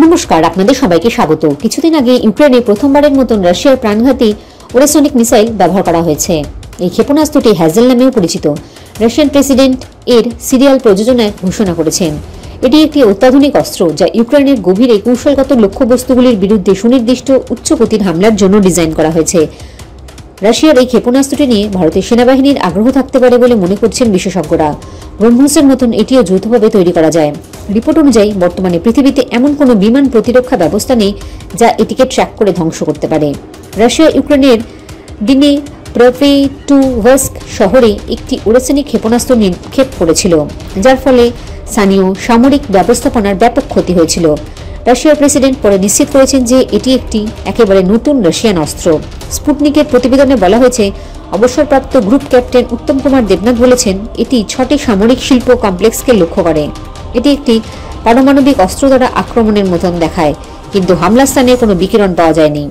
নমস্কার, আপনাদের সবাইকে স্বাগত। কিছুদিন আগে ইউক্রেনে প্রথমবারের মতন রাশিয়ার প্রাণঘাতী ওরেসনিক মিসাইল ব্যবহার করা হয়েছে। এই ক্ষেপণাস্ত্রটি হ্যাজেল নামেও পরিচিত। রাশিয়ান প্রেসিডেন্ট এর সিরিয়াল প্রযোজনায় ঘোষণা করেছেন। এটি একটি অত্যাধুনিক অস্ত্র যা ইউক্রেনের গভীরে কৌশলগত লক্ষ্যবস্তুগুলির বিরুদ্ধে সুনির্দিষ্ট উচ্চগতির হামলার জন্য ডিজাইন করা হয়েছে। রাশিয়ার এই ক্ষেপণাস্ত্রটি নিয়ে ভারতের সেনাবাহিনীর আগ্রহ থাকতে পারে বলে মনে করছেন বিশেষজ্ঞরা। ব্রহ্মসের মতন এটিও যৌথভাবে তৈরি করা যায়। রিপোর্ট অনুযায়ী বর্তমানে পৃথিবীতে এমন কোনো বিমান প্রতিরক্ষা ব্যবস্থা নেই যা এটিকে ট্র্যাক করে ধ্বংস করতে পারে। রাশিয়া ইউক্রেনের দিনে প্রভেটুভস্ক শহরে একটি ওরেসনিক ক্ষেপণাস্ত্র নিক্ষেপ করেছিল, যার ফলে স্থানীয় সামরিক ব্যবস্থাপনার ব্যাপক ক্ষতি হয়েছিল। রাশিয়ার প্রেসিডেন্ট পরে নিশ্চিত করেছেন যে এটি একটি একেবারে নতুন রাশিয়ান অস্ত্র। স্পুটনিকের প্রতিবেদনে বলা হয়েছে, অবসরপ্রাপ্ত গ্রুপ ক্যাপ্টেন উত্তম কুমার দেবনাথ বলেছেন, এটি 6টি সামরিক শিল্প কমপ্লেক্সকে লক্ষ্য করে। এটি একটি পারমাণবিক অস্ত্র দ্বারা আক্রমণের মতন দেখায়, কিন্তু হামলা স্থানে কোনো বিকিরণ পাওয়া যায়নি।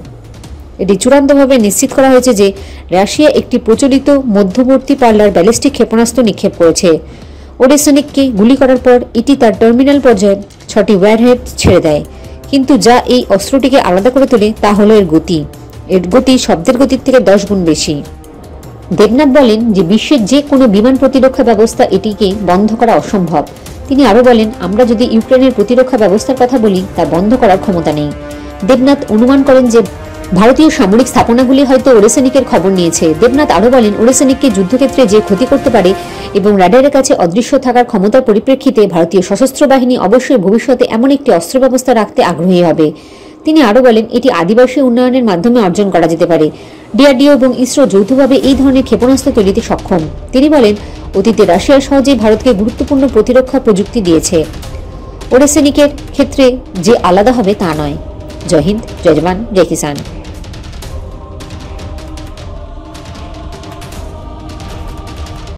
এটি চূড়ান্তভাবে নিশ্চিত করা হয়েছে যে রাশিয়া একটি প্রচলিত মধ্যবর্তী পাল্লার ব্যালিস্টিক ক্ষেপণাস্ত্র নিক্ষেপ করেছে। ওরেসনিককে গুলি করার পর এটি তার টার্মিনাল পর্যায়ে 6টি ওয়্যারহেড ছেড়ে দেয়, কিন্তু যা এই অস্ত্রটিকে আলাদা করে তোলে তা হল এর গতি। এর গতি শব্দের গতির থেকে 10 গুণ বেশি। দেবনাথ বলেন যে বিশ্বের যে কোনো বিমান প্রতিরক্ষা ব্যবস্থা এটিকে বন্ধ করা অসম্ভব। তিনি আরও বলেন, আমরা যদি ইউক্রেনের প্রতিরক্ষা ব্যবস্থার কথা বলি, তা বন্ধ করার ক্ষমতা নেই। দেবনাথ অনুমান করেন যে ভারতীয় সামরিক স্থাপনাগুলি হয়তো ওরেসনিকের খবর নিয়েছে। দেবনাথ আরও বলেন, ওরেসনিককে যুদ্ধক্ষেত্রে যে ক্ষতি করতে পারে এবং রাডারের কাছে অদৃশ্য থাকার ক্ষমতার পরিপ্রেক্ষিতে ভারতীয় সশস্ত্র বাহিনী অবশ্যই ভবিষ্যতে এমন একটি অস্ত্র ব্যবস্থা রাখতে আগ্রহী হবে। তিনি আরও বলেন, এটি আদিবাসী উন্নয়নের মাধ্যমে অর্জন করা যেতে পারে। ডিআরডিও এবং ইসরো যৌথভাবে এই ধরনের ক্ষেপণাস্ত্র তৈরিতে সক্ষম। তিনি বলেন, অতীতে রাশিয়া সহজেই ভারতকে গুরুত্বপূর্ণ প্রতিরক্ষা প্রযুক্তি দিয়েছে। ওরেসনিকের ক্ষেত্রে যে আলাদা হবে তা নয়। জয় হিন্দ, জয় জওয়ান, জয় কিষান।